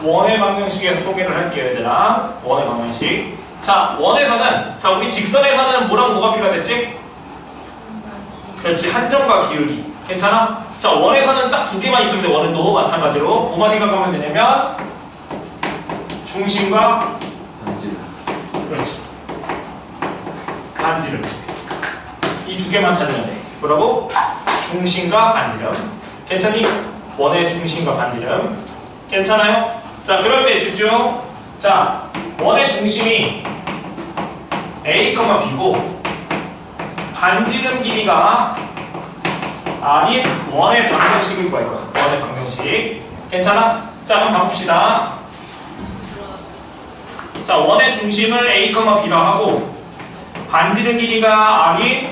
원의 방정식에 소개를 할게요, 얘들아. 원의 방정식. 자, 원에서는, 자, 우리 직선에서는 뭐랑 뭐가 필요하겠지? 그렇지, 한점과 기울기. 괜찮아? 자, 원에서는 딱 두 개만 있으면 돼. 원은 또 마찬가지로. 뭐만 생각하면 되냐면, 중심과 반지름. 그렇지. 반지름. 이 두 개만 찾으면 돼. 뭐라고? 중심과 반지름. 괜찮니? 원의 중심과 반지름. 괜찮아요? 자, 그럴 때 집중. 자, 원의 중심이 A, B고 반지름 길이가 R인 원의 방정식을 구할 거야. 원의 방정식. 괜찮아? 자, 한번 봐봅시다. 자, 원의 중심을 A, B라 하고 반지름 길이가 R인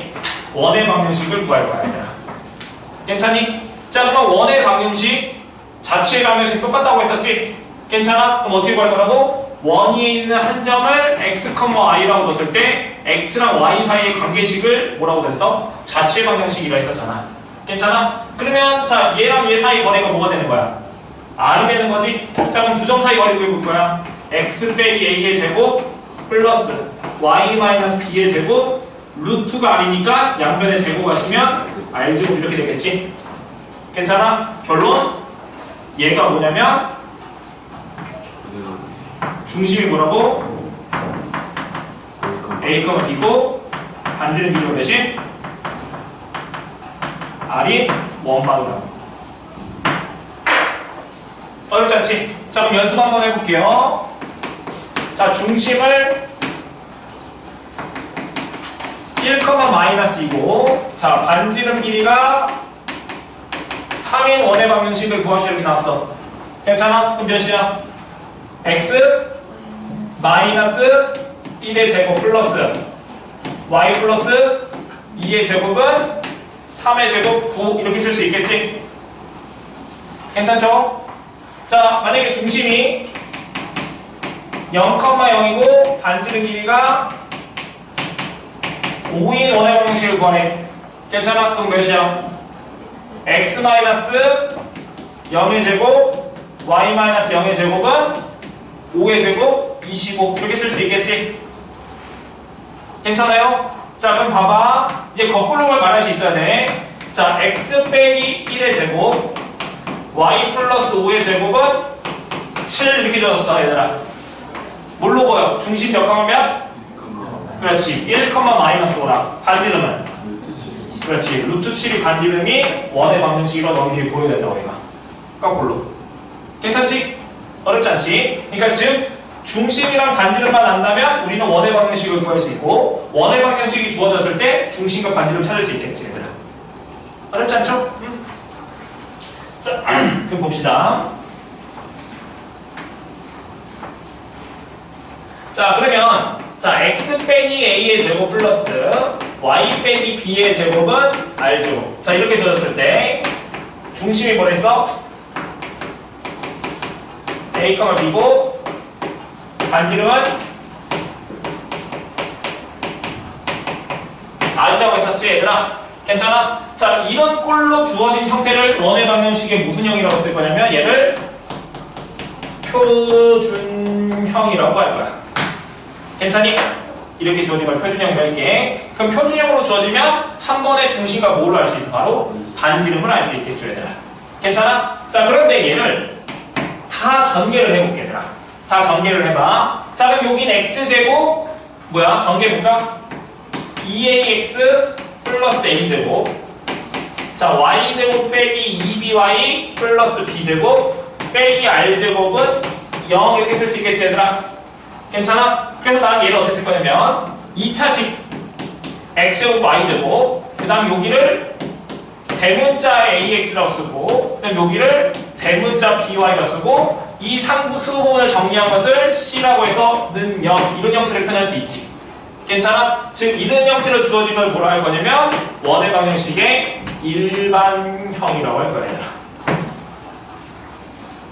원의 방정식을 구할 거야, 얘들아. 괜찮니? 자, 그럼 원의 방정식, 자취의 방정식 똑같다고 했었지? 괜찮아? 그럼 어떻게 구할 거라고? 원 위에 있는 한 점을 x, y라고 넣었을 때 x랑 y 사이의 관계식을 뭐라고 됐어? 자취의 방정식이라 했었잖아. 괜찮아? 그러면 자, 얘랑 얘 사이 거리가 뭐가 되는 거야? r이 되는 거지? 자, 그럼 두 점 사이 거리 구해볼 거야. x 빼기 a의 제곱 플러스 y 마이너스 b의 제곱 루트가 r이니까 양변에 제곱하시면 r제곱 이렇게 되겠지? 괜찮아? 결론? 얘가 뭐냐면 중심이 뭐라고? A, B고 반지름 비교 대신 R이 원방이라고. 어렵지 않지? 자, 그럼 연습 한번 해볼게요. 자, 중심을 1,-2고 자, 반지름 길이가 3인 원의 방정식을 구하시오. 이렇게 나왔어. 괜찮아? 그럼 몇이야? x 마이너스 1의 제곱 플러스 y 플러스 2의 제곱은 3의 제곱 9 이렇게 쓸 수 있겠지? 괜찮죠? 자, 만약에 중심이 0,0이고 반지름 길이가 5인 원의 방정식을 구하래. 괜찮아? 그럼 몇이야? x 마이너스 0의 제곱 y 마이너스 0의 제곱은 5의 제곱 25 이렇게 쓸 수 있겠지? 괜찮아요? 자, 그럼 봐봐. 이제 거꾸로 말할 수 있어야 돼. 자, x 빼기 1의 제곱 y 플러스 5의 제곱은 7 이렇게 적었어, 얘들아. 뭘로 보여? 중심 몇 컴마면? 그렇지. 1, 마이너스 5라. 반지름은? 그렇지. 루트 7이 반지름이 원의 방정식으로 너희들이 보여야 된다, 우리가. 거꾸로. 괜찮지? 어렵지 않지? 그러니까 즉 중심이랑 반지름만 안다면 우리는 원의 방정식을 구할 수 있고 원의 방정식이 주어졌을 때 중심과 반지름 찾을 수 있겠지, 얘들아. 어렵지 않죠? 응? 자, 그럼 봅시다. 자, 그러면 자, x 빼기 a의 제곱 플러스 y 빼기 b의 제곱은 r제곱. 자, 이렇게 주어졌을 때 중심이 뭐랬어? A, B고 반지름은 R이라고 했었지, 얘들아? 괜찮아? 자, 이런 꼴로 주어진 형태를 원의 방정식의 무슨 형이라고 쓸 거냐면 얘를 표준형이라고 할 거야. 괜찮니? 이렇게 주어진 걸 표준형이라고 할게. 그럼 표준형으로 주어지면 한 번에 중심과 뭐를 알 수 있어? 바로 반지름을 알 수 있겠죠, 얘들아? 괜찮아? 자, 그런데 얘를 다 전개를 해볼게, 얘들아. 다 전개를 해봐. 자, 그럼 여긴 x제곱 뭐야? 전개해볼까? 2ax 플러스 a제곱. 자, y제곱 빼기 2by 플러스 b제곱 빼기 r제곱은 0 이렇게 쓸 수 있겠지, 얘들아? 괜찮아? 그래서 나는 얘를 어떻게 쓸 거냐면 2차식 x제곱 y제곱 그 다음 여기를 대문자 ax라고 쓰고 그 다음 여기를 대문자 by라고 쓰고 이 상부수 부분을 정리한 것을 c라고 해서 는 0 이런 형태를 표현할 수 있지. 괜찮아? 즉 이런 형태로 주어진 걸 뭐라 할 거냐면 원의 방정식의 일반형이라고 할 거야, 얘들아.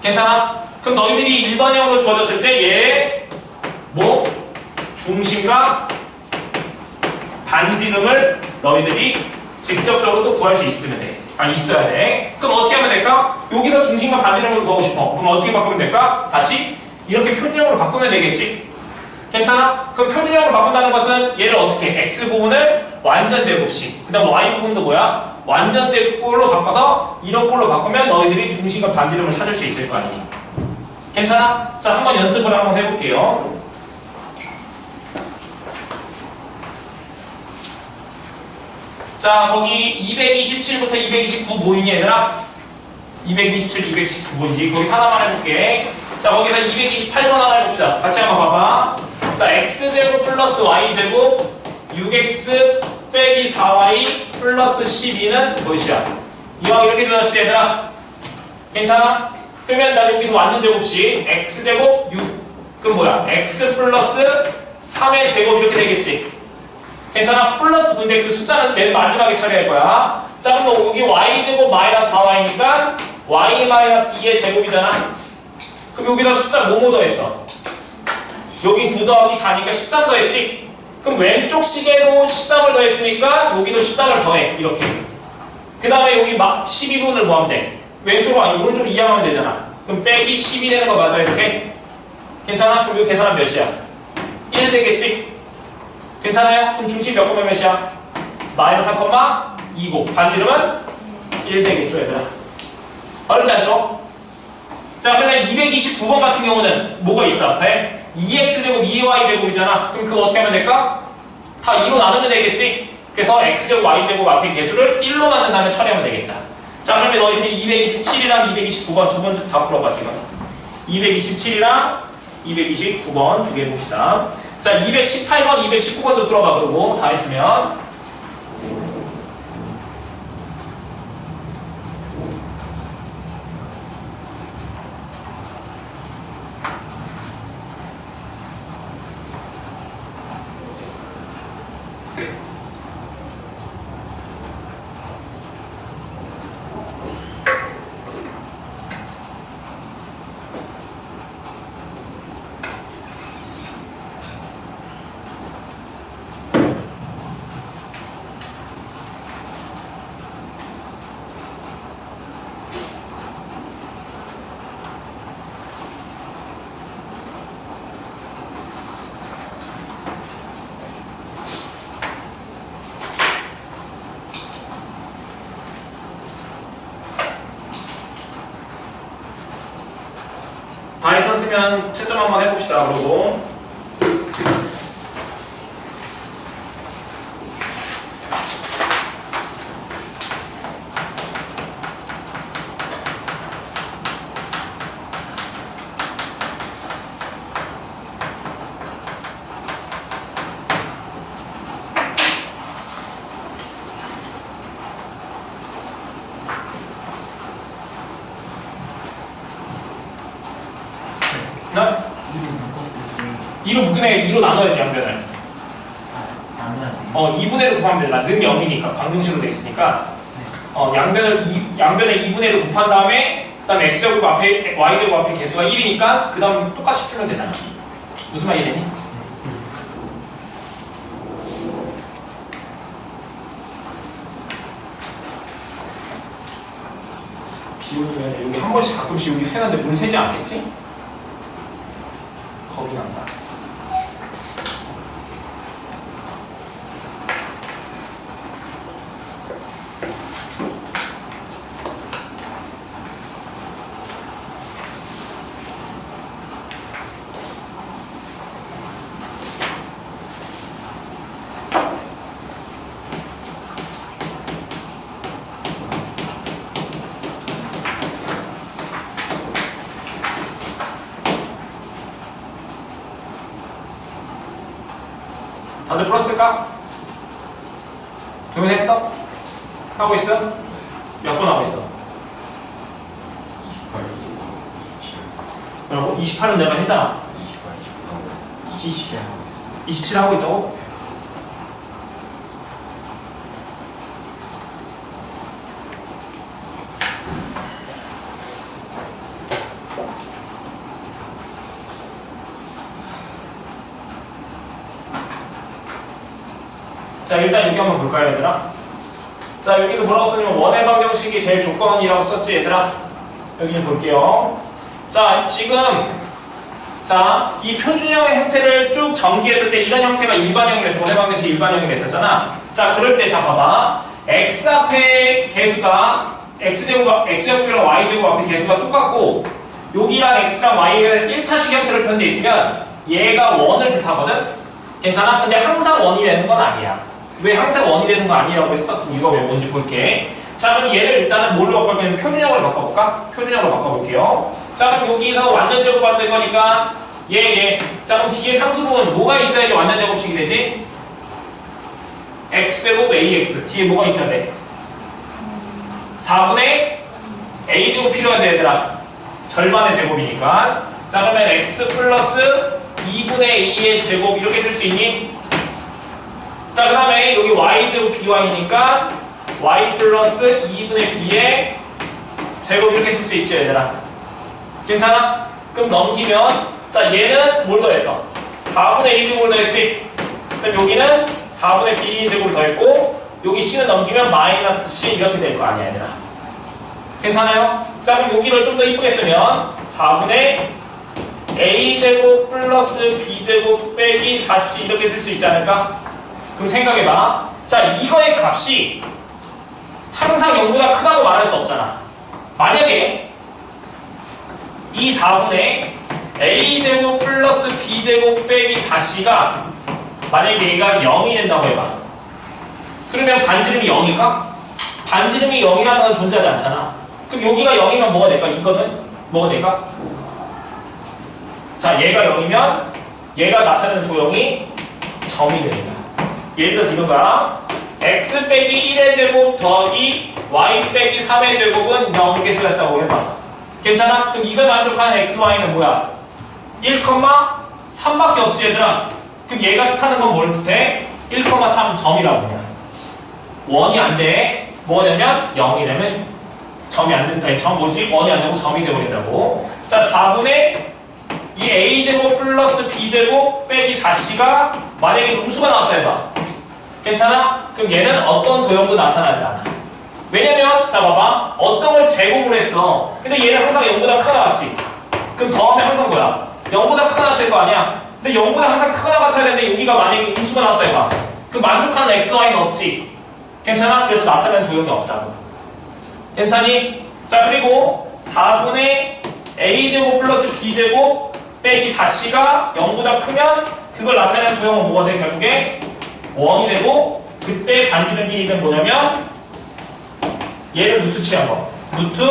괜찮아? 그럼 너희들이 일반형으로 주어졌을 때 얘 중심과 반지름을 너희들이 직접적으로 또 구할 수 있으면 돼. 있어야 돼. 그럼 어떻게 하면 될까? 여기서 중심과 반지름을 구하고 싶어. 그럼 어떻게 바꾸면 될까? 다시 이렇게 표준형으로 바꾸면 되겠지? 괜찮아? 그럼 표준형으로 바꾼다는 것은 얘를 어떻게? x 부분을 완전 제곱식. 그 다음 y 부분도 뭐야? 완전 제곱꼴로 바꿔서 이런 꼴로 바꾸면 너희들이 중심과 반지름을 찾을 수 있을 거 아니니? 괜찮아? 자, 한번 연습을 한번 해볼게요. 자, 거기 227부터 229 보이니 얘들아? 227, 229 보이지? 거기서 하나만 해볼게. 자, 거기서 228번 하나 해봅시다. 같이 한번 봐봐. 자, x제곱 플러스 y제곱 6x 빼기 4y 플러스 12는 무엇이야? 이왕 이렇게 주어졌지 얘들아? 괜찮아? 그러면 나 여기서 완전 제곱식 x제곱 6 그럼 뭐야? x 플러스 3의 제곱 이렇게 되겠지? 괜찮아? 플러스 근데 그 숫자는 맨 마지막에 처리할 거야. 자, 그럼 여기 y제곱 마이너스 4y니까 y 마이너스 2의 제곱이잖아? 그럼 여기다 숫자 뭐뭐 더했어? 여기 9 더하기 4니까 13 더했지? 그럼 왼쪽 시계로 13을 더했으니까 여기도 13을 더해. 이렇게. 그 다음에 여기 12분을 뭐 하면 돼? 왼쪽으로 아니 오른쪽으로 이항하면 되잖아. 그럼 빼기 12 되는 거 맞아 이렇게? 괜찮아? 그럼 이거 계산하면 몇이야? 1 되겠지? 괜찮아요? 그럼 중심 몇 콤마 몇이야? 마이너스 3,2고 반지름은 1 되겠죠 얘들아? 어렵지 않죠? 자, 그러면 229번 같은 경우는 뭐가 있어 앞에? 2x제곱 2y제곱이잖아. 그럼 그거 어떻게 하면 될까? 다 2로 나누면 되겠지? 그래서 x제곱 y제곱 앞에 개수를 1로 만든다면 처리하면 되겠다. 자, 그러면 너희들이 227이랑 229번 두 번 다 풀어봐 지금. 227이랑 229번 두 개 봅시다. 자, 218번, 219번도 풀어봐 그러고 다 했으면. 다 했었으면 채점 한번 해봅시다. 그러고 나? 2로 묶으네. 2로 나눠야지 양변을. 나눠야 돼. 2분의 1로 곱하면 되잖아. 는 0이니까 방정식으로 돼 있으니까 양변에 2분의 1로 곱한 다음에 그 다음에 x제곱 앞에 y제곱 앞에 개수가 1이니까 그 다음 똑같이 풀면 되잖아. 무슨 말이 되니? 비 오면 여기 한 번씩 가끔씩 여기 새는데 물 새지 않겠지? 겁이 난다. 다들 풀었을까? 동현했어? 하고 있어? 몇 번 하고 있어? 28, 28은 내가 했잖아. 28, 29 하고 있어. 27 하고 있다고? 자, 일단 여기 한번 볼까요, 얘들아? 자, 여기서 뭐라고 썼냐면 원의 방정식이 제일 조건이라고 썼지 얘들아. 여기 볼게요. 자, 지금 자, 이 표준형의 형태를 쭉 전기했을 때 이런 형태가 일반형이라서 원의 방정식이 일반형이라 했었잖아. 자, 그럴 때 자 봐봐. x 앞에 개수가 x제곱이랑 y제곱 앞에 개수가 똑같고 여기랑 x랑 y가 1차식 형태로 표현되어 있으면 얘가 원을 뜻하거든? 괜찮아? 근데 항상 원이 되는 건 아니야. 왜 항상 원이 되는 거 아니라고 했어? 이거 왜 뭔지 볼게. 자, 그럼 얘를 일단은 뭘로 바꿔볼까요? 표준형으로 바꿔볼까? 표준형으로 바꿔볼게요. 자, 그럼 여기서 완전 제곱 만들 거니까 얘. 자, 그럼 뒤에 상수분 뭐가 있어야지 완전 제곱식이 되지? x제곱 ax. 뒤에 뭐가 있어야 돼? 4분의 a제곱 필요하지 얘들아. 절반의 제곱이니까. 자, 그러면 x 플러스 2분의 a의 제곱 이렇게 쓸 수 있니? 자, 그 다음에 여기 y제곱 by니까 y 플러스 2분의 b의 제곱 이렇게 쓸 수 있죠 얘들아. 괜찮아? 그럼 넘기면 자, 얘는 뭘 더했어? 4분의 a제곱을 더했지? 그럼 여기는 4분의 b제곱을 더했고 여기 c는 넘기면 마이너스 c 이렇게 될 거 아니야 얘들아. 괜찮아요? 자, 그럼 여기를 좀 더 이쁘게 쓰면 4분의 a제곱 플러스 b제곱 빼기 4c 이렇게 쓸 수 있지 않을까? 그럼 생각해봐. 자, 이거의 값이 항상 0보다 크다고 말할 수 없잖아. 만약에 이 4분의 a제곱 플러스 b제곱 빼기 4c가 만약에 얘가 0이 된다고 해봐. 그러면 반지름이 0일까? 반지름이 0이라는 건 존재하지 않잖아. 그럼 여기가 0이면 뭐가 될까? 이거는 뭐가 될까? 자, 얘가 0이면 얘가 나타내는 도형이 점이 됩니다. 예를 들어서 이거가 x 빼기 1의 제곱 더하기 y 빼기 3의 제곱은 0개수가 있다고 해봐. 괜찮아? 그럼 이걸 만족하는 x, y는 뭐야? 1,3밖에 없지 얘들아. 그럼 얘가 뜻하는 건 뭘 뜻해? 1,3 점이라고 그냥. 원이 안 돼. 뭐가 되면 0이 되면 점이 안 된다. 아니, 점 뭐지? 원이 안 되고 점이 되버린다고. 자, 4분의 이 a제곱 플러스 b제곱 빼기 4c가 만약에 음수가 나왔다 해봐. 괜찮아? 그럼 얘는 어떤 도형도 나타나지 않아. 왜냐면 자 봐봐. 어떤 걸 제곱을 했어. 근데 얘는 항상 0보다 크다 나왔지. 그럼 더하면 항상 뭐야? 0보다 크다 나왔을 거 아니야. 근데 0보다 항상 크다 같아야 되는데 여기가 만약에 음수가 나왔다 해봐. 그럼 만족하는 x, y는 없지. 괜찮아? 그래서 나타내는 도형이 없다고. 괜찮니? 자, 그리고 4분의 a제곱 플러스 b제곱 빼기 4c가 0보다 크면 그걸 나타내는 도형은 뭐가 돼? 결국에 1이 되고 그때 반지름 길이는 뭐냐면 얘를 루트 취한 거. 루트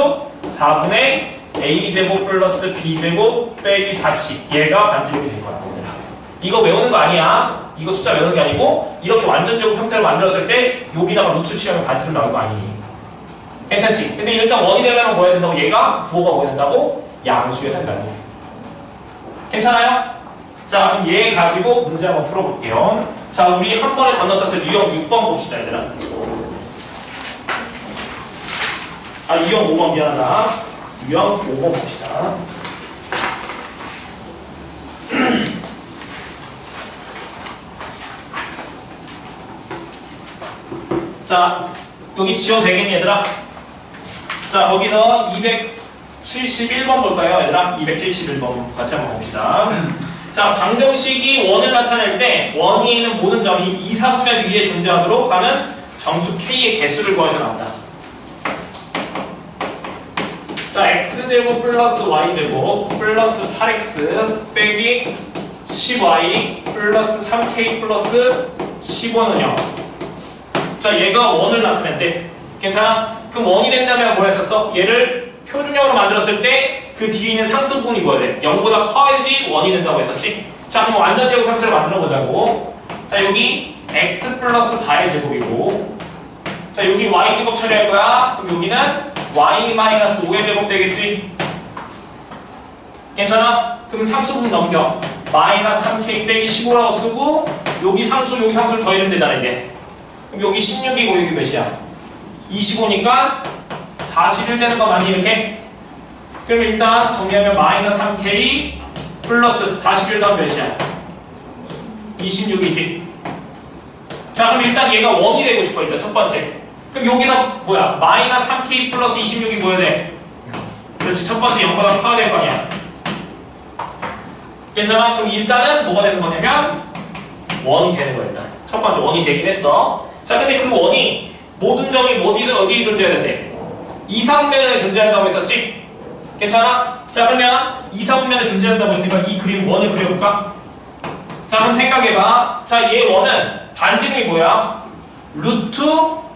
4분의 a제곱 플러스 b제곱 빼기 4c 얘가 반지름이 될 거야. 이거 외우는 거 아니야. 이거 숫자 외우는 게 아니고 이렇게 완전 제곱 형태를 만들었을 때 여기다가 루트 취하면 반지름 나올 거 아니니. 괜찮지? 근데 일단 1이 되려면 뭐 해야 된다고? 얘가 부호가 뭐야 된다고? 양수여야 된다고. 괜찮아요? 자, 그럼 얘 가지고 문제 한번 풀어볼게요. 자, 우리 한 번에 건너뛰어서 유형 6번 봅시다, 얘들아. 아, 유형 5번 미안하다. 유형 5번 봅시다. 자, 여기 지워도 되겠니, 얘들아? 자, 거기서 271번 볼까요, 얘들아? 271번 같이 한번 봅시다. 자, 방정식이 원을 나타낼 때 원이 있는 모든 점이 이사분면 위에 존재하도록 하는 정수 k의 개수를 구하셔 나온다. 자, x제곱 플러스 y제곱 플러스 8x 빼기 10y 플러스 3k 플러스 15는요. 자, 얘가 원을 나타낸대. 괜찮아? 그럼 원이 된다면 뭐 했었어? 얘를 표준형으로 만들었을 때 그 뒤에 있는 상수 부분이 뭐야 돼? 0보다 커야지 원이 된다고 했었지? 자, 그럼 완전 제곱 형태를 만들어 보자고. 자, 여기 x 플러스 4의 제곱이고, 자, 여기 y 제곱 처리할 거야. 그럼 여기는 y 마이너스 5의 제곱 되겠지? 괜찮아? 그럼 상수 부분 넘겨. 마이너스 3k 빼기 15라고 쓰고, 여기 상수를 더해주면 되잖아, 이제. 그럼 여기 16이고 여기 몇이야? 25니까 41 되는 거 맞니, 이렇게? 그럼 일단 정리하면 마이너스 3k 플러스 41 더하면 몇이야? 26이지. 자, 그럼 일단 얘가 원이 되고 싶어. 일단 첫 번째 그럼 여기다 뭐야? 마이너스 3k 플러스 26이 뭐야 돼? 그렇지. 첫 번째 0보다 커야 될 거 아니야. 괜찮아? 그럼 일단은 뭐가 되는 거냐면 원이 되는 거야 일단. 첫 번째 원이 되긴 했어. 자 근데 그 원이 모든 점이 어디에 존재해야 된대? 이상면에 존재한다고 했었지? 괜찮아? 자 그러면 이상면에 존재한다고 했으니까 이 그림 원을 그려볼까? 자 그럼 생각해봐. 자 얘 원은 반지름이 뭐야? 루트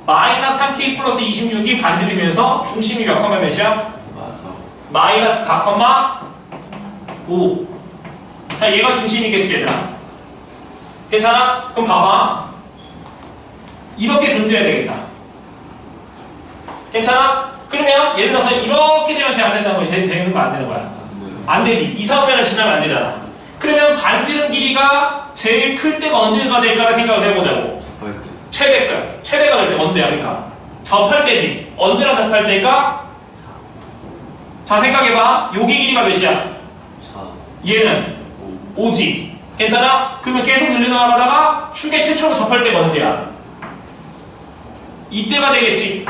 마이너스 3k 플러스 26이 반지름이면서 중심이 몇 컴마 몇이야? 마이너스 4,5. 자 얘가 중심이겠지 얘들아. 괜찮아? 그럼 봐봐. 이렇게 존재해야 되겠다. 괜찮아? 그러면 예를 들어서 이렇게 되면 안 된다는 거야. 되는 거 안 되는 거야? 안 되지. 이상면을 지나면 안 되잖아. 그러면 반지름 길이가 제일 클 때가 언제가 될까를 생각을 해보자고. 최대가 될 때 언제야? 그러니까 접할 때지. 언제랑 접할 때일까? 자 생각해봐. 여기 길이가 몇이야? 얘는 5지. 괜찮아? 그러면 계속 늘려나가다가 축의 최초로 접할 때가 언제야? 이때가 되겠지.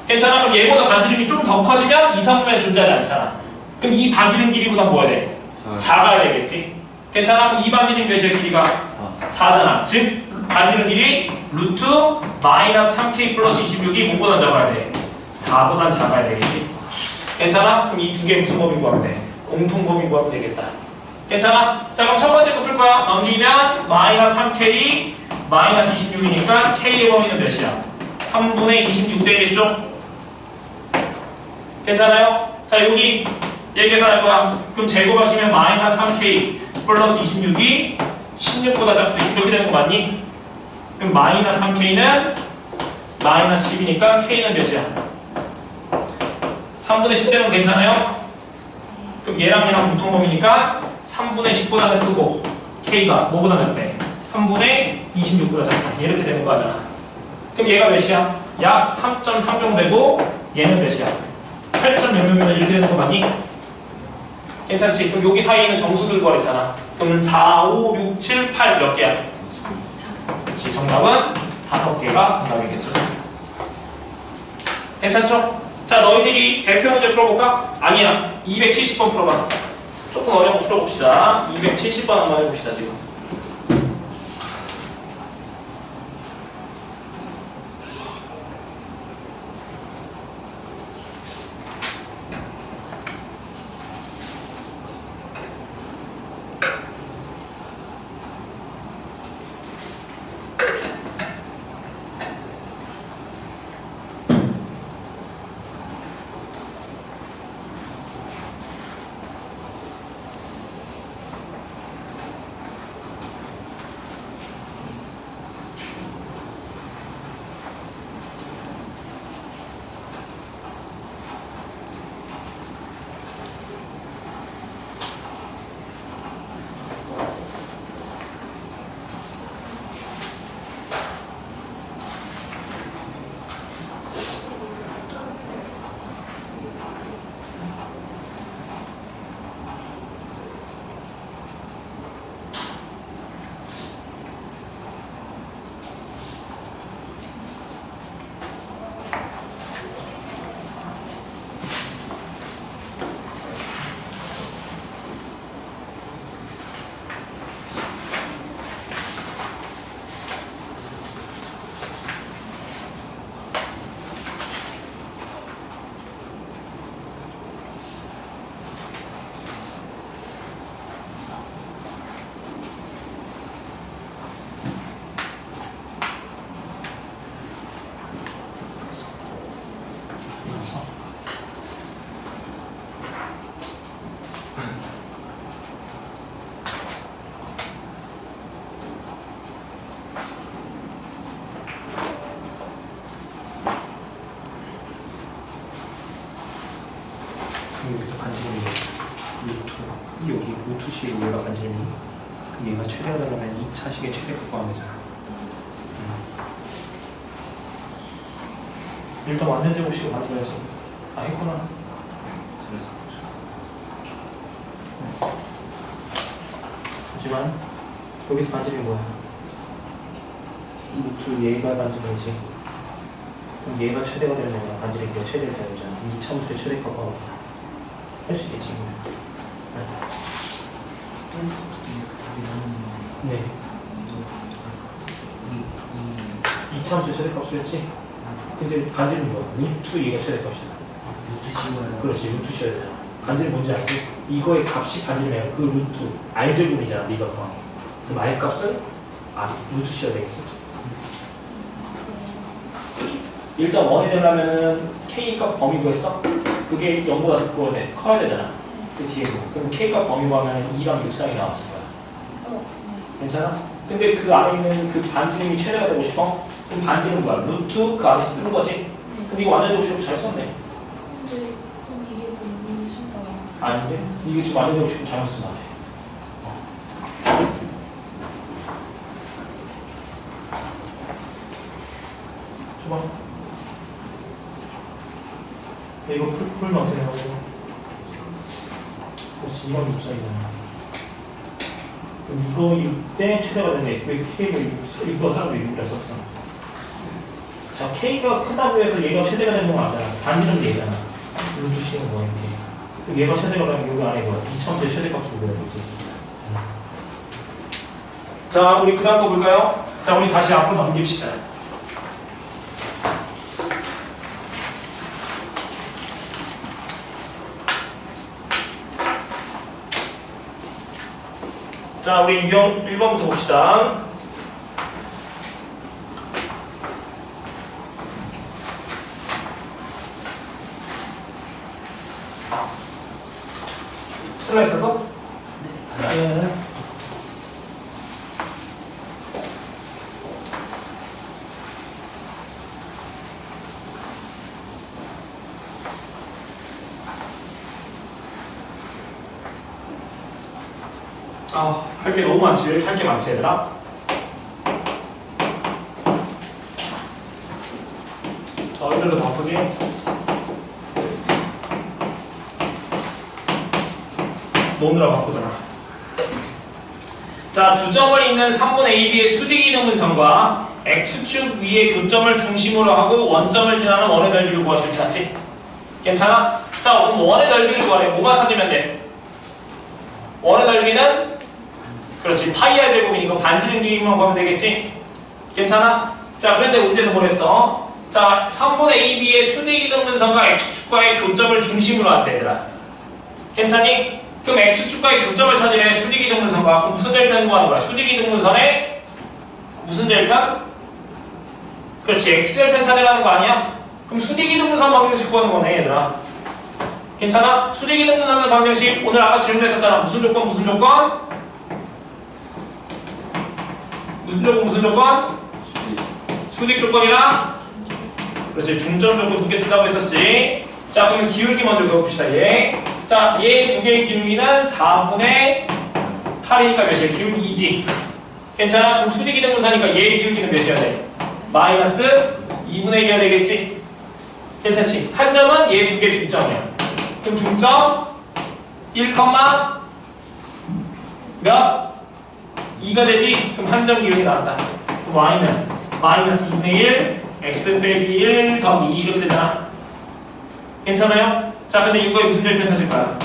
괜찮아? 그럼 얘보다 반지름이 좀 더 커지면 이상면에 존재하지 않잖아. 그럼 이 반지름 길이보다 뭐야 돼? 작아야 되겠지. 괜찮아? 그럼 이 반지름 몇이야 길이가? 4잖아. 즉 반지름 길이 루트 마이너스 3k 플러스 26이 뭐보다 작아야 돼? 4보단 작아야 되겠지. 괜찮아? 그럼 이 두 개 무슨 범위 구하면 돼? 공통범위 구하면 되겠다. 괜찮아? 자 그럼 첫 번째 거 풀 거야. 넘기면 마이너스 3k 마이너스 26이니까 k의 범위는 몇이야? 3분의 26 되겠죠? 괜찮아요? 자 여기 얘기할 거야. 그럼 제곱하시면 마이너스 3k 플러스 26이 16보다 작지. 이렇게 되는 거 맞니? 그럼 마이너스 3k는 마이너스 10이니까 k는 몇이야? 3분의 10 되는 거 괜찮아요? 그럼 얘랑 공통범위니까 3분의 10보다는 크고 k가 뭐보다 작대? 3분의 26보다 작다. 이렇게 되는 거잖아. 그럼 얘가 몇이야? 약 3.3 정도 되고 얘는 몇이야? 8.0몇 이렇게 되는 거 맞니? 괜찮지? 그럼 여기 사이에 있는 정수들 구하랬잖아. 그럼 4, 5, 6, 7, 8 몇 개야? 그렇지. 정답은 5개가 정답이겠죠. 괜찮죠? 자 너희들이 대표 문제 풀어볼까? 아니야. 270번 풀어봐. 조금 어려운 거 풀어봅시다. 270번 한번 해봅시다 지금. 여기서 반지름이 루트 여기 루트식 얘가 반지름이 그럼 얘가 최대가 되려면 2차식의 최대값 구하면 되잖아. 일단 완전 제곱식을 만들어야지. 아 했구나. 하지만 여기서 반지름이 뭐야? 루트 얘가 반지름이지. 그럼 얘가 최대가 되는 거야. 반지름 얘가 최대가 되는 거잖아. 이 참수의 최대값과 할 수 있겠지. 네. 이 참수의 최대값을 했지? 근데 반지름 뭐야? 루트 얘가 최대값이야. 루트 씌워요. 그렇지, 루트 씌워야 돼. 반지름 뭔지 알지? 이거의 값이 반지름이야. 그 루트 R제곱이잖아, 네가 봐. 그럼 R 값은 루트 씌워야 되겠어. 일단 원이 되려면은 K 값 범위 구했어? 그게 0보다 더 커야 되잖아. 그 뒤에 거. 그럼 K 값 범위 구하면 2랑 6쌍이 나왔을 거야. 괜찮아? 근데 그 안에 있는 그 반지름이 최대가 되고 싶어? 그럼 반지름은 뭐야? 루트 그 안에 쓰는 거지? 근데 이거 완전 제곱식으로 잘 썼네. 근데 그럼 이게 너무 쉽다. 아닌데? 이게 지금 완전 제곱식으로 잘못 쓴 것 같아. 줘봐. 이거 풀면 어떻게 되는 거고? 그렇지, 이건 6쌍이잖아. 그럼 이거 이때 최대가 되네. 왜 K가 6번 사람도 6을 썼어? 자, K가 크다고 해서 얘가 최대가 되는 건 아니잖아. 반지름 얘잖아. 루트 C는 뭐야, 이렇게. 그럼 얘가 최대가 되면 여기 안에 뭐야? 2차원의 최대값으로 보는 거지. 자, 우리 그 다음 거 볼까요? 자, 우리 다시 앞으로 넘깁시다. 자, 우리 유형 1번부터 봅시다. 슬라이드 써서? 네. 할 게 너무 많지. 할 게 많지, 얘들아. 너희들도 바쁘지? 노느라 바쁘잖아. 자, 주점을 잇는 3분의 AB의 수직이동 분선과 X축 위의 교점을 중심으로 하고 원점을 지나는 원의 넓이를 구하시면 되겠지? 괜찮아? 자, 그럼 원의 넓이를 구하래. 뭐만 찾으면 돼? 원의 넓이는 그렇지, 파이 R 제곱이니까 반지름 길이만 구하면 되겠지? 괜찮아? 자, 그런데 문제에서 뭘 했어? 자, 3분의 AB의 수직이동 분선과 X축과의 교점을 중심으로 한대, 얘들아. 괜찮니? 그럼 X축과의 교점을 찾으래. 수직이동 분선과. 그럼 무슨 절편 구하는 거야? 수직이동 분선에 무슨 절편? 그렇지, X절편 찾으라는 거 아니야? 그럼 수직이동 분선 방정식 구하는 거네, 얘들아. 괜찮아? 수직이동 분선 방정식 오늘 아까 질문했었잖아. 무슨 조건, 무슨 조건? 무슨 조건, 무슨 조건? 수직 조건이랑 그렇지, 중점 조건 두 개 쓴다고 했었지. 자, 그러면 기울기 먼저 그어봅시다. 얘. 자, 얘 두 개의 기울기는 4분의 8이니까 몇이야? 기울기 2지. 괜찮아? 그럼 수직이동 분선이니까 얘의 기울기는 몇이어야 돼? 마이너스 2분의 1이어야 되겠지? 괜찮지? 한 점은 얘 두 개 중점이야. 그럼 중점 1, 몇? 2가 되지? 그럼 한 점 기울기 나왔다. 그럼 y는 마이너스 2분의 1 x 빼기 1 더하기 2 이렇게 되잖아. 괜찮아요? 자, 근데 이거에 무슨 절편 찾을 거야?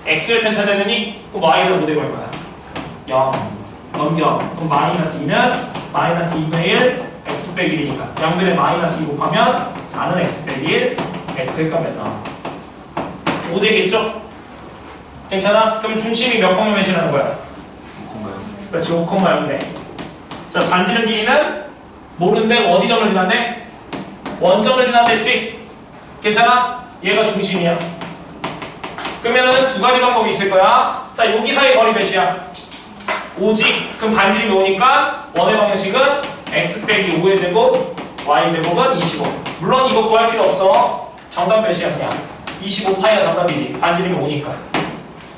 x절편 찾아야 되니? 그럼 y를 뭐 대볼 거야? 0 넘겨. 그럼 마이너스 2는 마이너스 2분의 1 x 빼기 1이니까 0분의 마이너스 2 곱하면 4는 x 빼기 1 x의 값 몇 나와? 5 되겠죠? 괜찮아? 그럼 중심이 몇 콤마 몇이라는 거야? 5,0. 그렇지, 5,0인데. 자, 반지름 길이는 모르는데 어디 점을 지났네? 원점을 지났댔지? 괜찮아? 얘가 중심이야. 그러면은 두 가지 방법이 있을 거야. 자, 여기 사이 거리 몇이야? 5지? 그럼 반지름이 5니까 원의 방정식은 x 빼기 5의 제곱 y 제곱은 25. 물론 이거 구할 필요 없어. 정답 몇이야 그냥? 25파이가 정답이지. 반지름이 5니까.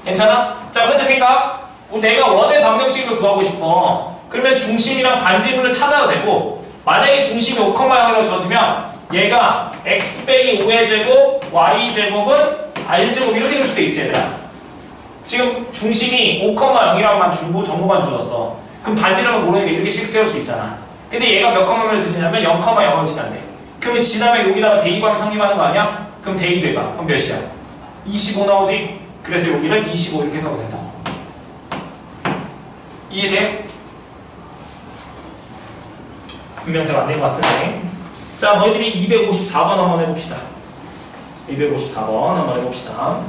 괜찮아? 자, 그런데 생각. 내가 원의 방정식을 구하고 싶어. 그러면 중심이랑 반지름을 찾아도 되고, 만약에 중심이 5,0이라고 주어지면 얘가 x 빼기 5의 제곱 y 제곱은 r 제곱 이렇게 될 수도 있지, 얘들아. 지금 중심이 5,0이라고만 주고 정보만 주었어. 그럼 반지름은 모르니까 이렇게 씩 세울 수 있잖아. 근데 얘가 몇 컴마를 주시냐면 0,0을 지난대. 그러면 지나면 여기다가 대입하면 성립하는 거 아니야? 그럼 대입해봐. 그럼 몇이야? 25 나오지? 그래서 여기를 25 이렇게 써도 된다. 이해돼요? 분명 잘 안 된 것 같은데. 자, 너희들이 254번 한번 해봅시다. 254번 한번 해봅시다.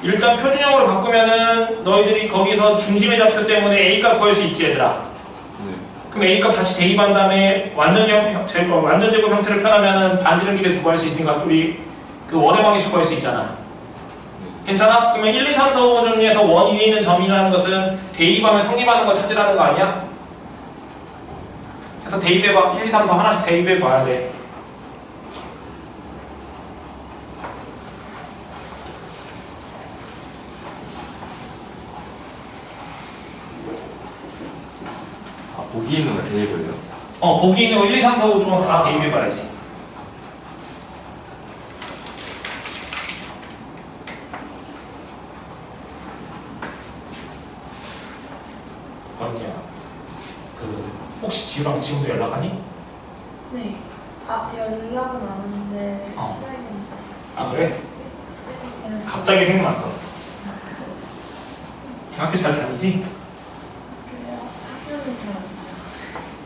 일단 표준형으로 바꾸면은 너희들이 거기서 중심의 좌표 때문에 A값 구할 수 있지 얘들아. 네. 그럼 A값 다시 대입한 다음에 완전 제곱 형태를 표현하면은 반지름 기대 두고 할 수 있으니까 우리 그 원의 방식 구할 수 있잖아. 괜찮아? 그러면 1, 2, 3, 4, 5 중에서 원 위에 있는 점이라는 것은 대입하면 성립하는 거 찾으라는 거 아니야? 그래서 대입해봐. 1, 2, 3, 4 하나씩 대입해봐야 돼. 보기 있는 거 대입을요? 보기 있는 거 1, 2, 3, 4, 5 중 다 대입해봐야지. 언제야? 혹시 지우랑 지금도 연락하니? 네. 아, 연락은 안 하는데 친하게 아, 그래? 갑자기 생각났어. 학교 잘 다니지? 그래요. 학교는 잘 안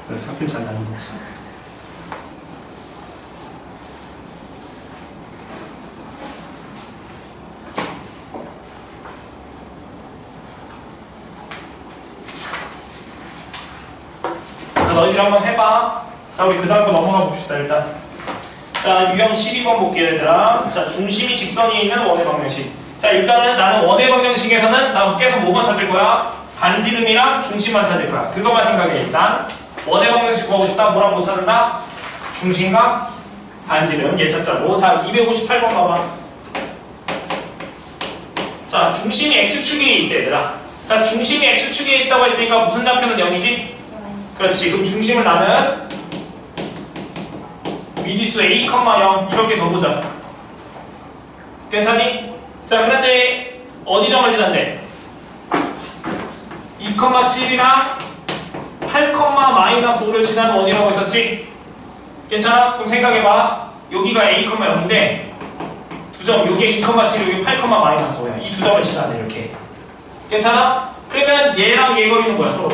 그래, 학교 잘 다니는 거지. 자, 너희들 한번 해봐. 자, 우리 그 다음 거 넘어가 봅시다, 일단. 자, 유형 12번 볼게요, 얘들아. 자, 중심이 직선이 있는 원의 방정식. 자, 일단은 나는 원의 방정식에서는 나 계속 뭐만 찾을 거야? 반지름이랑 중심만 찾을 거야. 그것만 생각해, 일단. 원의 방정식 구하고 싶다? 뭐랑 못 찾는다? 중심과 반지름. 얘 찾자고. 자, 258번 봐봐. 자, 중심이 X축에 있대, 얘들아. 자, 중심이 X축에 있다고 했으니까 무슨 좌표는 0이지? 그렇지. 그럼 중심을 나는 미지수 A, 0 이렇게 둬보자. 괜찮니? 자, 그런데 어디 점을 지난대? 2,7이나 8,-5를 지나는 원이라고 했었지? 괜찮아? 그럼 생각해봐. 여기가 A, 0인데 두 점, 여기에 2,7, 여기 8,-5야. 이 두 점을 지나네, 이렇게. 괜찮아? 그러면 얘랑 얘 거리는 뭐야, 서로?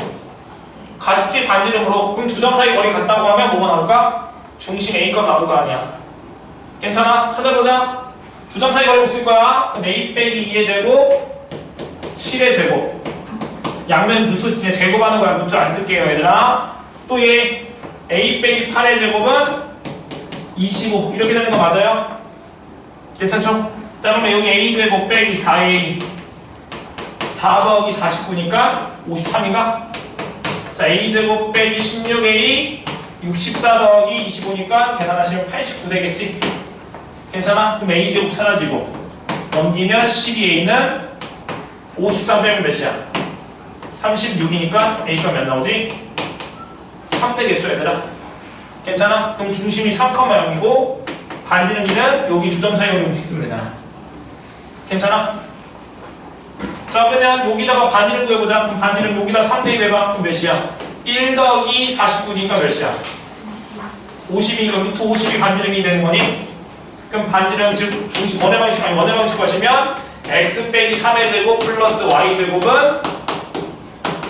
같이 반지름으로. 그럼 두 점 사이 거리 같다고 하면 뭐가 나올까? 중심 A값 나올 거 아니야. 괜찮아? 찾아보자. 두 점 사이 거리 쓸 거야. 그럼 A 빼기 2의 제곱, 7의 제곱. 양면 루트 제곱하는 거야. 루트 안 쓸게요, 얘들아. 또 얘 A 빼기 8의 제곱은 25. 이렇게 되는 거 맞아요? 괜찮죠? 자, 그러면 여기 A 제곱 빼기 4A. 4 더하기 49니까 53인가? 자, A제곱 빼기 16A 64 더하기 25니까 계산하시면 89 되겠지? 괜찮아? 그럼 A제곱 사라지고 넘기면 12A는 53 빼면 몇이야? 36이니까 A가 몇 나오지? 3 되겠죠, 얘들아? 괜찮아? 그럼 중심이 3,0이고 반지름 B는 여기 주점 사이로 음식 쓰면 되잖아. 괜찮아? 자, 그러면 여기다가 반지름 구해보자. 그럼 반지름 여기다 3대2 해봐. 그럼 몇이야? 1 더하기 49니까 몇이야? 50이니까 루트 50이 반지름이 되는 거니? 그럼 반지름 즉 중심 원의 방식 아니 원의 방식 하시면 x 빼기 3의 제곱 플러스 y 제곱은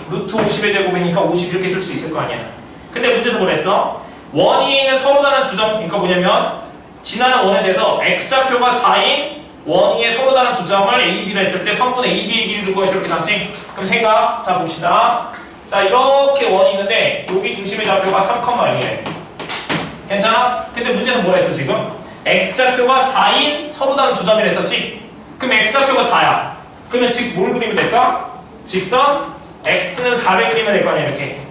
루트 50의 제곱이니까 50 이렇게 쓸 수 있을 거 아니야. 근데 문제에서 뭐랬어? 원이 있는 서로 다른 주점, 그러니까 뭐냐면 지나는 원에 대해서 x좌표가 4인 원위의 서로 다른 주점을 a, b를 했을 때 선분의 a, b의 길이를 구하시 이렇게 나왔지? 그럼 생각, 자 봅시다. 자 이렇게 원이 있는데 여기 중심의 좌표가 3,1이래. 괜찮아? 근데 문제에서 뭐라 했어 지금? x좌표가 4인 서로 다른 주점이라 했었지? 그럼 x좌표가 4야. 그러면 즉 뭘 그리면 될까? 직선 x는 400 그리면 될 거 아니야 이렇게.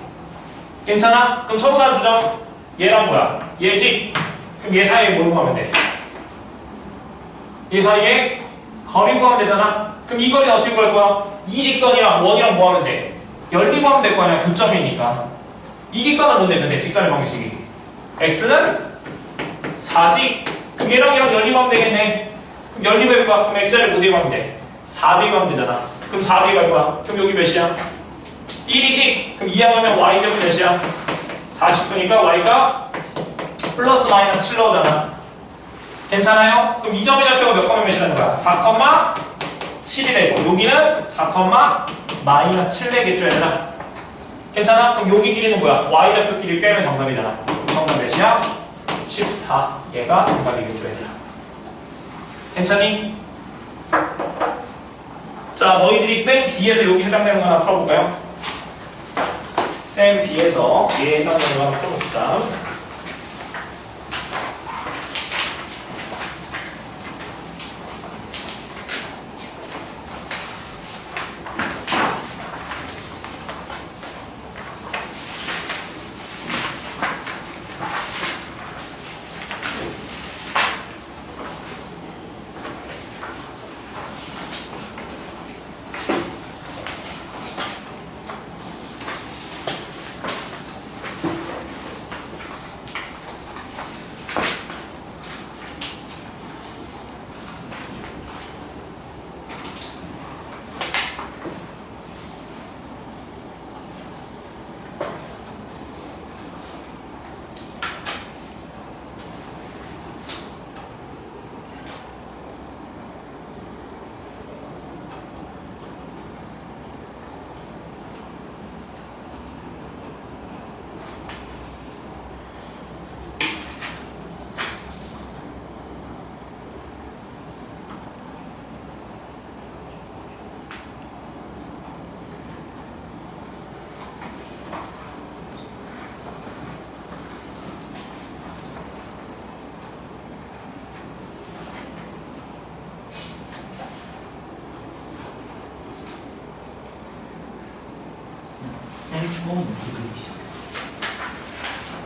괜찮아? 그럼 서로 다른 주점 얘랑 뭐야? 얘지? 그럼 얘 사이에 뭘 구하면 돼? 얘 사이에 거리 구하면 되잖아? 그럼 이 거리는 어떻게 구할 거야? 이 직선이랑 원이랑 뭐 하면 돼? 연리 구하면 될 거 아니야? 교점이니까. 이 직선은 뭔데 근데 직선의 방식이? x는 4지? 그럼 얘랑 연리 구하면 되겠네. 그럼 연리 구해봐. 그럼 x를 뭐 대입하면 돼? 4 대입하면 되잖아. 그럼 4 대입할 거야. 그럼 여기 몇이야? 1이지? 그럼 이항하면 y제곱 몇이야? 49니까 y가 플러스 마이너스 7 나오잖아. 괜찮아요? 그럼 이 점의 좌표가 몇 컴마 몇이라는 거야? 4,7이 되고 여기는 4, 마이너스 7 되겠죠 얘들아? 괜찮아? 그럼 여기 길이는 뭐야? y좌표 길이 빼면 정답이잖아. 정답 몇이야? 14. 얘가 정답이겠죠 얘들아? 괜찮니? 자 너희들이 쌤 B에서 여기 해당되는 거 하나 풀어볼까요? 쌤 B에서 얘에 해당되는 거 하나 풀어봅시다.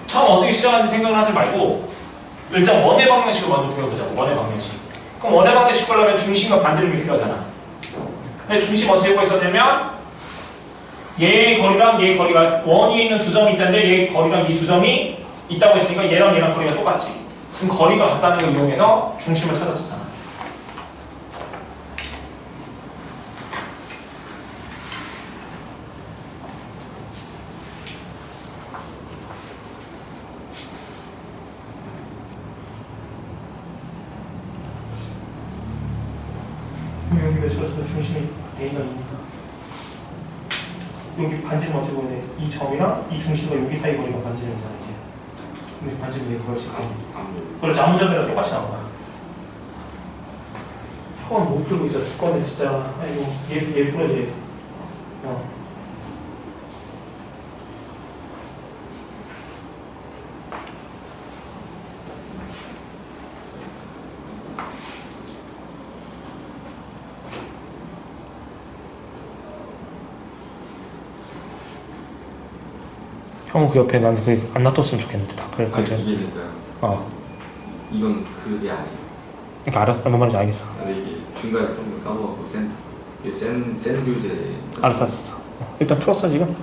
처음 어떻게 시작하는지 생각을 하지 말고 일단 원의 방정식을 먼저 구해보자. 원의 방정식. 그럼 원의 방정식 구하려면 중심과 반지름이 필요하잖아. 근데 중심 어떻게 구했었냐면 얘의 거리랑 얘의 거리가 원 위에 있는 두 점이 있다는데 얘의 거리랑 이 두 점이 있다고 했으니까 얘랑 얘랑 거리가 똑같지. 그럼 거리가 같다는 걸 이용해서 중심을 찾았었잖아. 여기 몇 시였으면 중심이 A가 2니까 여기 반지름 어떻게 보면 돼? 이 점이랑 이 중심과 여기 사이 거리가 반지름이잖아 이제. 근데 반지름이 그걸 쓸 거야. 그렇지 아무 점이랑 똑같이 나온 거야. 학원 못 풀고 있어 죽겠네 진짜. 아이고 얘 풀어야지. 형 그 옆에 난 그게 안 놔뒀으면 좋겠는데 다 그래 아니 이게 될까요? 이건 그게 아니에요. 그러니까 알았어 뭔 말인지 알겠어. 근데 이게 중간에 좀 까먹고 센 교재 알았어. 일단 풀었어 지금?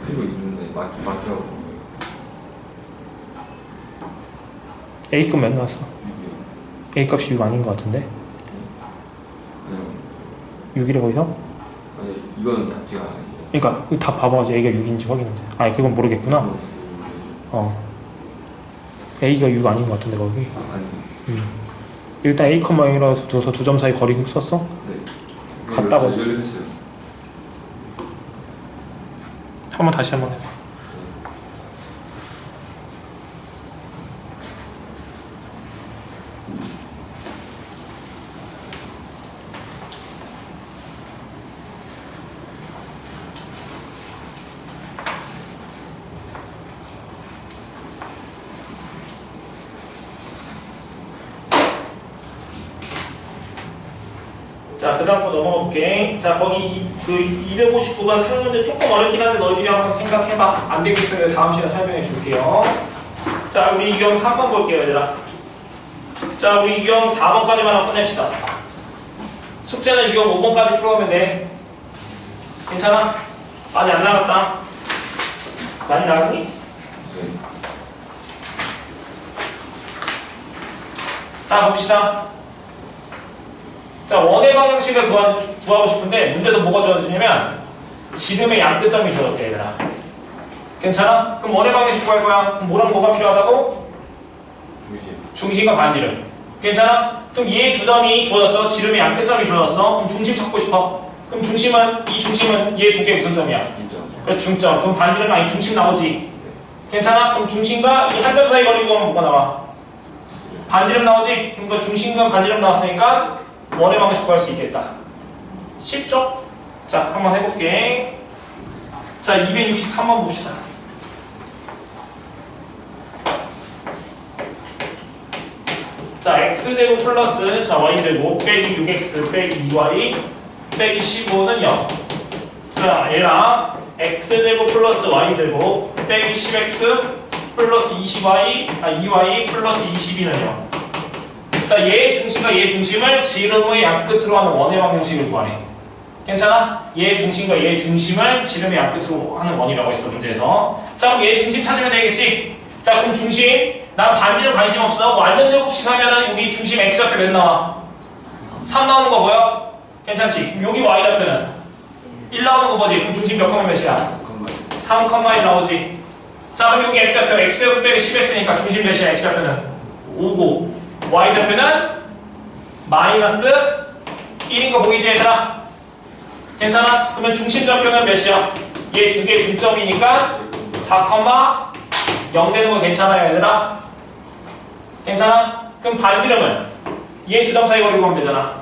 풀고 있는데 맞죠? A급 몇 나왔어? A 값이 6 아닌 것 같은데? 아니요. 6이래 거기서? 아니 이거는 답지가 아니에요. 그러니까 여기 다 봐봐야지 A가 6인지 확인해. 아니 그건 모르겠구나. A가 6 아닌 것 같은데 거기. 아니. 일단 A, 0이라서 줘서 두 점 사이 거리 썼어? 네. 같다고. 열렸어요. 다시 한번 해. 자, 그 다음 거 넘어가 볼게. 자, 거기 그 259번 상문제 조금 어렵긴 한데 너희들이 한번 생각해봐. 안 되겠으면 다음 시간에 설명해 줄게요. 자, 우리 유형 3번 볼게요, 얘들아. 자, 우리 유형 4번까지만 하고 끝냅시다. 숙제는 유형 5번까지 풀어오면 돼. 괜찮아? 많이 안 나갔다. 많이 나갔니? 네. 자, 봅시다. 자, 원의 방정식을 구하고 싶은데 문제도 뭐가 주어지냐면 지름의 양끝점이 주어졌대, 얘들아. 괜찮아? 그럼 원의 방정식 구할 거야. 그럼 뭐랑 뭐가 필요하다고? 중심과 반지름. 괜찮아? 그럼 얘 두 점이 주어졌어. 지름의 양끝점이 주어졌어. 그럼 중심 찾고 싶어. 그럼 이 중심은 얘 두 개 무슨 점이야? 중점. 그래, 중점. 그럼 반지름 아니 중심 나오지. 괜찮아? 그럼 중심과 이 한 점 사이 거리 구하면 뭐가 나와? 반지름 나오지? 그러니까 중심과 반지름 나왔으니까 원의 방식 구할 수 있겠다. 쉽죠? 자, 한번 해볼게. 자, 263번 봅시다. 자, x제곱 플러스 자 y제곱 빼기 6x 빼기 2y 빼기 15는 0. 자, 얘랑 x제곱 플러스 y제곱 빼기 10x 플러스 2y 플러스 22는 0. 자, 얘 중심과 얘 중심을 지름의 양끝으로 하는 원의 방정식을 구하네. 괜찮아? 얘 중심과 얘 중심을 지름의 양끝으로 하는 원이라고 했어, 문제에서. 자, 그럼 얘 중심 찾으면 되겠지? 자, 그럼 중심. 난 반지름 관심 없어. 완전 제곱식 하면은 여기 중심 x 옆에 몇 나와? 3 나오는 거 보여? 괜찮지? 여기 y 옆에는 1 나오는 거 보지? 그럼 중심 몇 컴마 몇이야? 3,1 나오지? 자, 그럼 여기 x 옆에 빼기 10x니까 중심 몇이야? x 옆에는 5고 y 좌표는 마이너스 1인 거 보이지, 얘들아? 괜찮아? 그러면 중심 좌표는 몇이야? 얘 두 개 중점이니까 4,0 되는 거 괜찮아요, 얘들아? 괜찮아? 그럼 반지름은 얘 두 점 사이 거리 구하면 되잖아.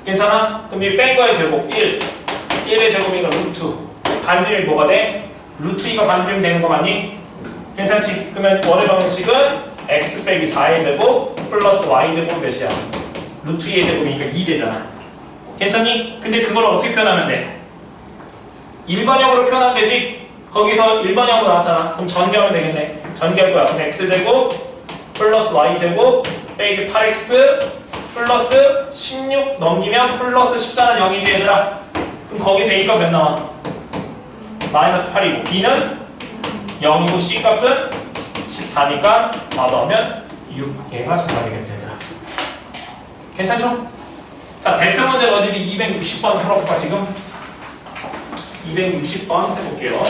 괜찮아? 그럼 이 뺀 거의 제곱 1의 제곱이니까 루트. 반지름이 뭐가 돼? 루트 2가 반지름이 되는 거 맞니? 괜찮지? 그러면 원의 방정식은 x 빼기 4의 제곱 플러스 y 제곱 몇이야? 루트 2의 제곱이니까 2 되잖아. 괜찮니? 근데 그걸 어떻게 표현하면 돼? 일반형으로 표현하면 되지? 거기서 일반형으로 나왔잖아. 그럼 전개하면 되겠네. 전개할 거야. 그럼 x제곱 플러스 y제곱 빼기 8x 플러스 16 넘기면 플러스 14는 0이지, 얘들아? 그럼 거기서 a값 몇 나와? 마이너스 8이고 b는 0이고 c값은 14니까 더하면 6. 얘가 정답이 되겠다. 괜찮죠? 자, 대표 문제 너희들이 260번 풀어볼까 지금? 260번 해볼게요.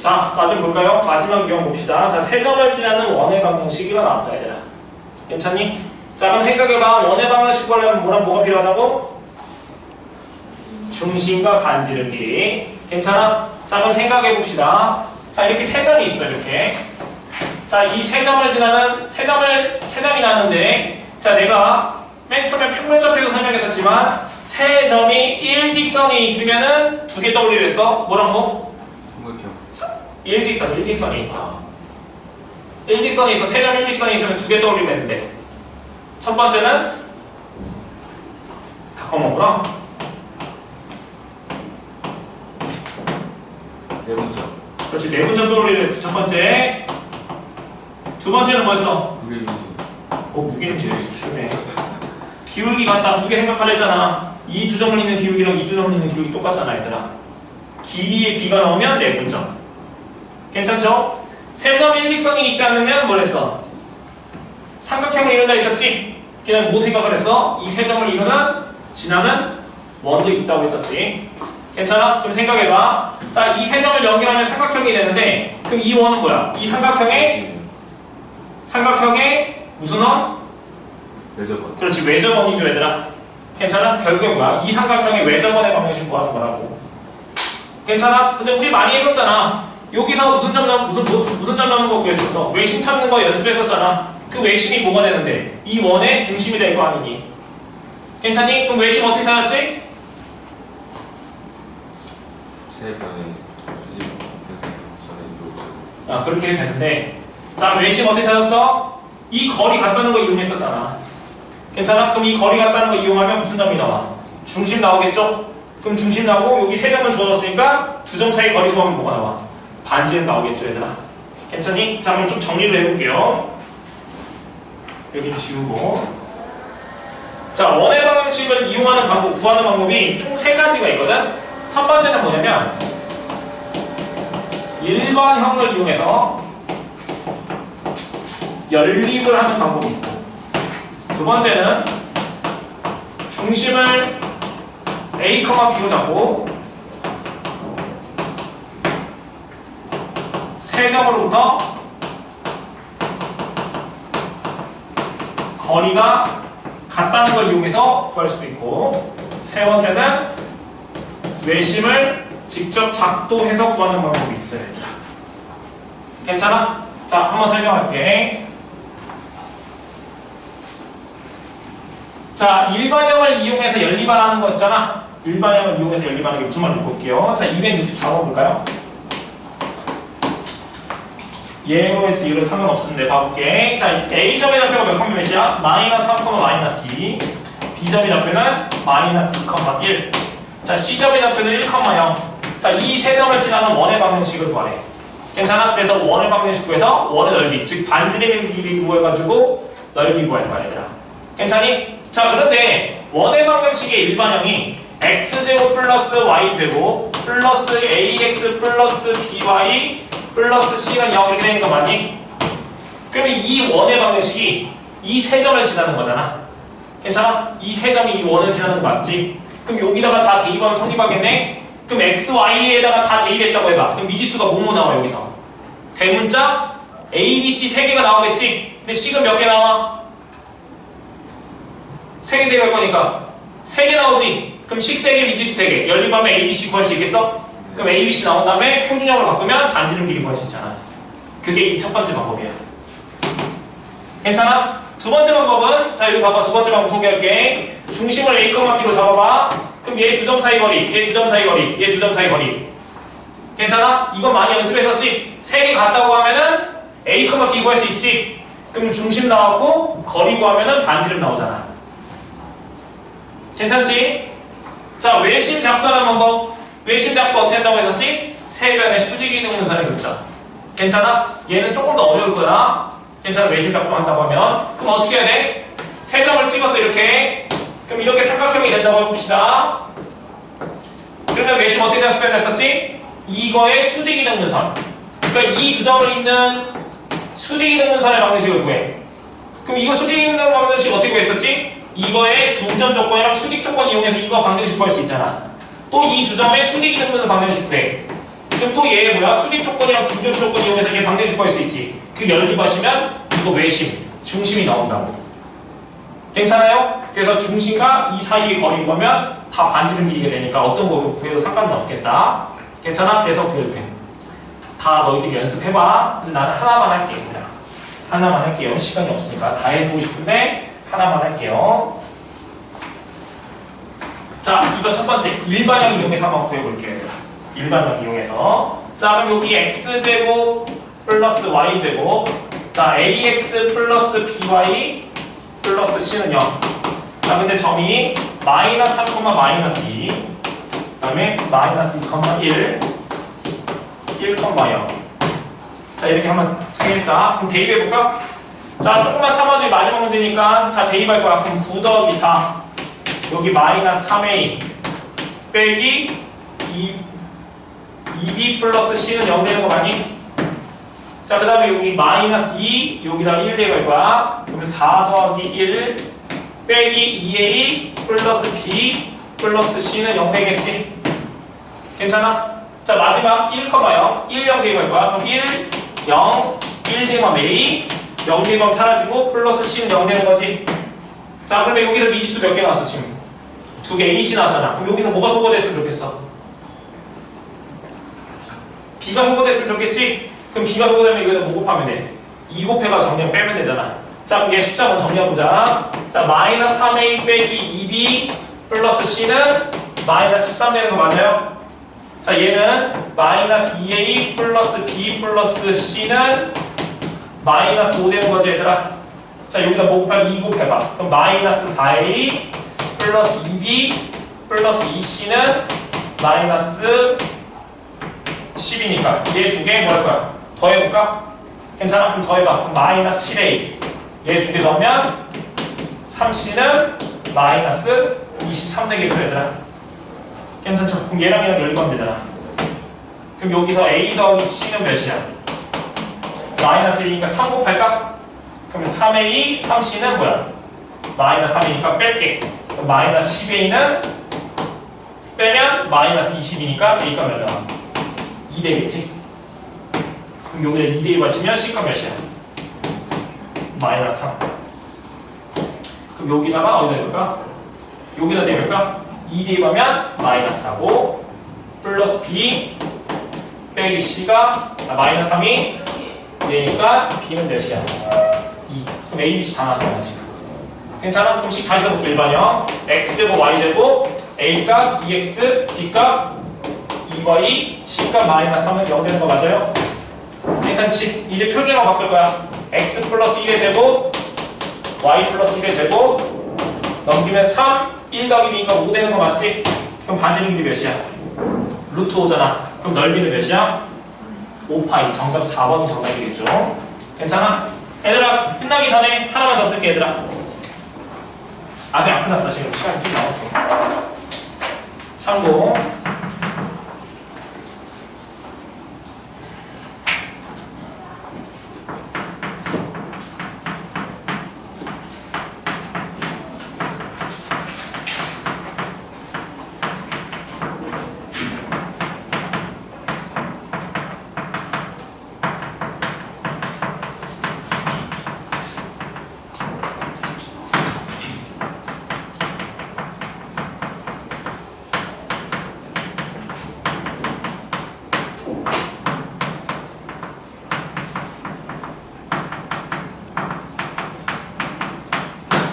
자, 나 좀 볼까요? 마지막 유형 봅시다. 자, 세 점을 지나는 원의 방정식이 나왔다, 얘들아. 괜찮니? 자, 그럼 생각해봐. 원의 방정식 구하려면 뭐가 필요하다고? 중심과 반지름 길이. 괜찮아? 자, 그럼 생각해봅시다. 자, 이렇게 세 점이 있어, 이렇게. 자, 이 세 점을 지나는, 세 점이 나왔는데, 자, 내가 맨 처음에 평면접해서 설명했었지만, 세 점이 일직선이 있으면은 두 개 떠올리려 했어. 뭐라고? 일직선이 있어. 일직선이 있어. 세 점 일직선이 있으면 두 개 떠올리면 되는데. 첫 번째는 다 검은구나. 내분점. 그렇지. 내분점 떠올리려 했지. 첫 번째. 두 번째는 뭐였어? 무게중심. 무게중심이 중요해. 기울기 같다. 두 개 생각하려 했잖아. 이 두 점을 있는 기울기랑 이 두 점을 있는 기울기 똑같잖아, 얘들아. 길이에 비가 나오면 내분점. 괜찮죠? 세 점 일직선이 있지 않으면 뭘 했어? 삼각형을 이룬다 했었지? 그냥 뭐 생각을 했어? 이 세 점을 이루는 지나는 원도 있다고 했었지. 괜찮아? 그럼 생각해봐. 자, 이 세 점을 연결하면 삼각형이 되는데, 그럼 이 원은 뭐야? 이 삼각형의 무슨 원? 외접원. 그렇지, 외접원이죠, 얘들아. 괜찮아? 결국에 뭐야? 이 삼각형의 외접원의 방정식 구하는 거라고. 괜찮아? 근데 우리 많이 해봤잖아. 여기서 무슨 점 남는 거 구했었어. 외심 찾는 거 연습했었잖아. 그 외심이 뭐가 되는데? 이 원의 중심이 될 거 아니니? 괜찮니? 그럼 외심 어떻게 찾았지? 세 변의 수직 전의 이도. 아, 그렇게 해도 되는데. 자, 외심 어떻게 찾았어? 이 거리 같다는 거 이용했었잖아. 괜찮아? 그럼 이 거리 같다는 거 이용하면 무슨 점이 나와? 중심 나오겠죠? 그럼 중심 나오고 여기 세 점을 주어졌으니까 두 점 사이 거리 구하면 뭐가 나와? 반지름 나오겠죠, 얘들아? 괜찮니? 자, 그럼 좀 정리를 해볼게요. 여기 지우고. 자, 원의 방정식을 이용하는 방법, 구하는 방법이 총 세 가지가 있거든? 첫 번째는 뭐냐면 일반형을 이용해서 연립을 하는 방법이 있고, 두 번째는 중심을 A, B로 잡고 세 점으로부터 거리가 같다는 걸 이용해서 구할 수도 있고, 세 번째는 외심을 직접 작도해서 구하는 방법이 있어요, 얘들아. 괜찮아? 자, 한번 설명할게. 자, 일반형을 이용해서 연립하라는 것이잖아. 일반형을 이용해서 연립하는 게 무슨 말인지 볼게요. 자, 264번 볼까요? 예로 해서 이로 상관없는데 봐볼게. 자, A점의 좌표가 몇 컴마 몇이야? 마이너스 3, 마이너스 2. B점의 좌표는 마이너스 2,1. 자, C점의 좌표는 1,0. 자, 이 세 점을 지나는 원의 방정식을 구하래. 괜찮아? 그래서 원의 방정식 구해서 원의 넓이, 즉 반지름의 길이 구해가지고 넓이 구할 거야, 얘들아. 괜찮니? 자, 그런데 원의 방정식의 일반형이 x제곱 플러스 y제곱 플러스 ax 플러스 by 플러스 c는 0 이렇게 되는 거 맞니? 그러면 이 원의 방정식이 이 세 점을 지나는 거잖아. 괜찮아? 이 세 점이 이 원을 지나는 거 맞지? 그럼 여기다가 다 대입하면 성립하겠네? 그럼 x, y에다가 다 대입했다고 해봐. 그럼 미지수가 뭐뭐 나와 여기서? 대문자 a, b, c 세 개가 나오겠지? 근데 c가 몇 개 나와? 3개 대입할 거니까 3개 나오지? 그럼 식 3개, 미지수 3개 연립하면 a, b, c 구할 수 있겠어? 그럼 a, b, c 나온 다음에 평준형으로 바꾸면 반지름 길이 구할 수 있잖아. 그게 첫 번째 방법이야. 괜찮아? 두 번째 방법은, 자 여기 봐봐. 두 번째 방법 소개할게. 중심을 a, b로 잡아봐. 그럼 얘 두 점 사이 거리, 얘 두 점 사이 거리, 얘 두 점 사이 거리. 괜찮아? 이건 많이 연습했었지? 3개 같다고 하면은 a, b 구할 수 있지? 그럼 중심 나왔고 거리 구하면은 반지름 나오잖아. 괜찮지? 자, 외심 작도하는 방법. 외심 작도 어떻게 한다고 했었지? 세 변의 수직이 있는 분선을 그렸죠. 괜찮아? 얘는 조금 더 어려울 거야. 괜찮아? 외심 작도 한다고 하면. 그럼 어떻게 해야 돼? 세 점을 찍어서 이렇게. 그럼 이렇게 삼각형이 된다고 해봅시다. 그러면 외심 어떻게 표현했었지? 이거의 수직이 있는 분선. 그러니까 이 두 점을 잇는 수직이 있는 분선의 방정식을 구해. 그럼 이거 수직이 있는 방정식 어떻게 구했었지? 이거의 중점 조건이랑 수직 조건 이용해서 이거 방정식 구할 수 있잖아. 또 이 두 점의 수직이 등분을 방정식 구해. 그럼 또 얘 뭐야? 수직 조건이랑 중점 조건 이용해서 얘 방정식 구할 수 있지. 그 연립하시면 이거 외심, 중심이 나온다고. 괜찮아요? 그래서 중심과 이 사이의 거리인 거면 다 반지름 길이가 되니까 어떤 거 구해도 상관은 없겠다. 괜찮아? 그래서 구해도 돼. 다 너희들이 연습해봐. 근데 나는 하나만 할게. 그냥 하나만 할게요. 시간이 없으니까 다 해보고 싶은데 하나만 할게요. 자, 이거 첫 번째 일반형 이용해서 한번 구해볼게요. 얘들아. 일반형 이용해서. 자, 그럼 여기 x제곱 플러스 y제곱. 자, ax 플러스 by 플러스 c는 0. 자, 근데 점이 마이너스 3, 마이너스 2. 그 다음에 마이너스 2, 1, 1, 0. 자, 이렇게 한번 생겼다. 그럼 대입해볼까? 자, 조금만 참아줘. 마지막 문제니까. 자, 대입할 거야. 그럼 9 더하기 4. 여기 마이너스 3a 빼기 2b 플러스 c는 0 되는 거 맞니? 자, 그 다음에 여기 마이너스 2 여기다 1 대입할 거야. 그러면 4 더하기 1 빼기 2a 플러스 b 플러스 c는 0 되겠지? 괜찮아? 자, 마지막 1, 1, 0 대입할 거야. 그럼 1, 0, 1 대입하면 a 0 대입하면 사라지고 플러스 c는 0 되는 거지. 자, 그러면 여기서 미지수 몇 개 나왔어 지금? 2개 AC 나왔잖아. 그럼 여기서 뭐가 소거됐으면 좋겠어? B가 소거됐으면 좋겠지? 그럼 B가 소거되면 여기다 뭐 곱하면 돼? 2 곱해가 정량 빼면 되잖아. 자, 그럼 얘 숫자 한번 정리해보자. 자, 마이너스 3a 빼기 2b 플러스 c는 마이너스 13 되는 거 맞아요? 자, 얘는 마이너스 2a 플러스 b 플러스 c는 마이너스 5 되는 거지 얘들아. 자, 여기다 뭐 곱하면 2 곱해봐. 그럼 마이너스 4a 플러스 2b 플러스 2c는 마이너스 10이니까 얘 두 개 뭐 할 거야? 더해볼까? 괜찮아? 그럼 더해봐. 그럼 마이너스 7a 얘 두 개 더하면 3c는 마이너스 23 되겠죠 얘들아? 괜찮죠? 그럼 얘랑 연립하면 되잖아. 그럼 여기서 a 더하기 c는 몇이야? 마이너스 1이니까 3 곱할까? 그러면 3a, 3c는 뭐야? 마이너스 3이니까 뺄게. 그럼 마이너스 10a는 빼면 마이너스 20이니까 a가 몇 나와? 2 되겠지? 그럼 여기다 2 대입하시면 c가 몇이야? 마이너스 3. 그럼 여기다가 어디다 해볼까? 여기다 대입할까? 2 대입하면 마이너스 4고 플러스 b 빼기 c가 마이너스 3이 되니까 b는 몇이야? 2. 그럼 a, b, c 다 나왔잖아 지금. 괜찮아? 그럼 식 다시 써볼게. 일반형 x제곱 y제곱 a값 2x b값 2y c값 마이너스 3은 0 되는 거 맞아요? 괜찮지? 이제 표준으로 바꿀 거야. x 플러스 1의 제곱 y 플러스 1의 제곱 넘기면 3 1 더하기 2가 5 되는 거 맞지? 그럼 반지름 길이 몇이야? 루트 5잖아. 그럼 넓이는 몇이야? 5파이. 정답 4번이 정답이겠죠? 괜찮아? 얘들아 끝나기 전에 하나만 더 쓸게 얘들아. 아직 안 끝났어. 지금 시간이 좀 남았어. 참고.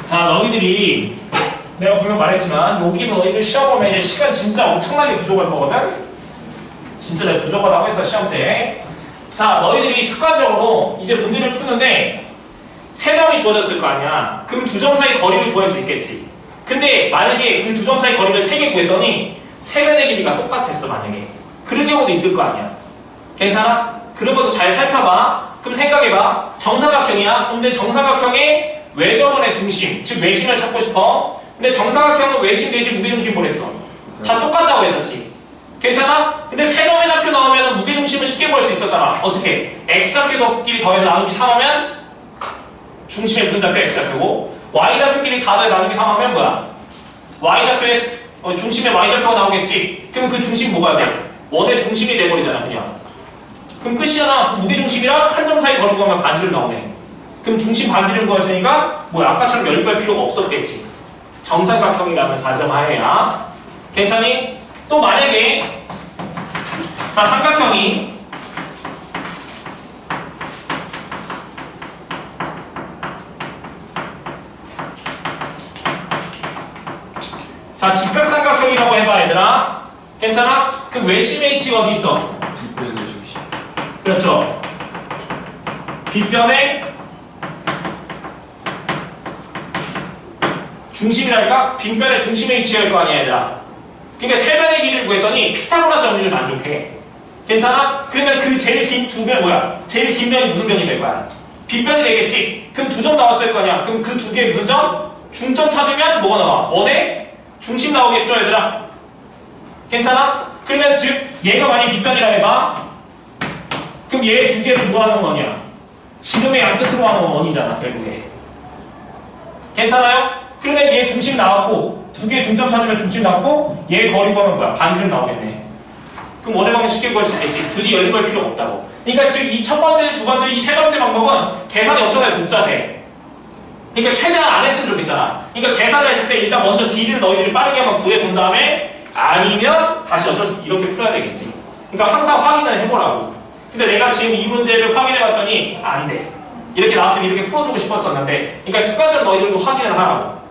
자, 너희들이 내가 분명 말했지만 여기서 너희들 시험 보면 이제 시간 진짜 엄청나게 부족할 거거든? 진짜 내가 부족하다고 해서 시험 때. 자, 너희들이 습관적으로 이제 문제를 푸는데 3점이 주어졌을 거 아니야. 그럼 2점 사이 거리를 구할 수 있겠지. 근데 만약에 그 2점 사이 거리를 3개 구했더니 세변의 길이가 똑같았어 만약에. 그런 경우도 있을 거 아니야. 괜찮아? 그런 것도 잘 살펴봐. 그럼 생각해봐. 정사각형이야. 근데 정사각형의 외접원의 중심, 즉 외심을 찾고 싶어. 근데 정사각형은 외심 대신 무게중심 보냈어. 다 똑같다고 했었지. 괜찮아? 근데 세 점의 좌표 나오면 무게중심을 쉽게 구할 수 있었잖아. 어떻게? x좌표끼리 더해서 나누기 3하면 중심의 큰 좌표 x좌표고 y좌표끼리 다 더해 나누기 3하면 뭐야? y좌표의 중심의 y좌표가 나오겠지. 그럼 그 중심 뭐가 돼? 원의 중심이 돼버리잖아 그냥. 그럼 끝이잖아. 무게중심이랑 한 점 사이 거리 구하면 반지름 나오네. 그럼 중심 반지름 구했으니까 뭐 아까처럼 연립할 필요가 없었겠지. 정삼각형이라는 가정하에야. 괜찮니? 또 만약에 자 삼각형이 자 직각삼각형이라고 해봐 얘들아. 괜찮아? 그 외심 H가 어디 있어? 빗변의 중심. 그렇죠. 빗변의 중심이랄까? 빗변의 중심에 위치할 거 아니야 얘들아. 그러니까 세 변의 길이를 구했더니 피타고라 정리를 만족해. 괜찮아? 그러면 그 제일 긴 두 변 뭐야? 제일 긴 변이 무슨 변이 될 거야? 빗변이 되겠지? 그럼 2점 나왔을 거 아니야? 그럼 그 두 개의 무슨 점? 중점 찾으면 뭐가 나와? 원의 중심 나오겠죠 얘들아? 괜찮아? 그러면 즉 얘가 만약 빗변이라 해봐. 그럼 얘 두 개를 뭐 하는 원이야? 지름의 양 끝으로 하는 원이잖아 결국에. 괜찮아요? 그러면 얘 중심 나왔고 두 개 중점 찾으면 중심 나왔고 얘 거리 구하면 뭐야? 반지름 나오겠네. 그럼 원의 방식 쉽게 구할 수 있겠지. 굳이 연립할 필요가 없다고. 그러니까 지금 이 첫 번째, 두 번째, 이 세 번째 방법은 계산이 엄청나게 복잡해. 그러니까 최대한 안 했으면 좋겠잖아. 그러니까 계산을 했을 때 일단 먼저 길이를 너희들이 빠르게 한번 구해본 다음에 아니면 다시 어쩔 수 이렇게 풀어야 되겠지. 그러니까 항상 확인을 해보라고. 근데 내가 지금 이 문제를 확인해봤더니 안 돼. 이렇게 나왔으면 이렇게 풀어주고 싶었었는데 그러니까 습관적으로 너희들도 확인을 하라고.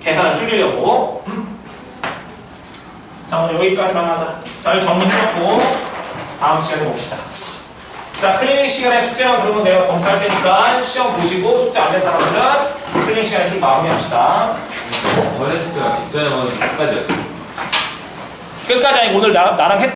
계산을 줄이려고. 자 오늘 여기까지만 하자. 잘 정리해놓고 다음 시간에 봅시다. 자 클리닉 시간에 숙제만 그러면 내가 검사할 테니까 시험 보시고 숙제 안 된 사람들은 클리닉 시간에 좀 마무리합시다. 전에 숙제가 직전에 오는 끝까지였어. 끝까지 아니 오늘 나랑 했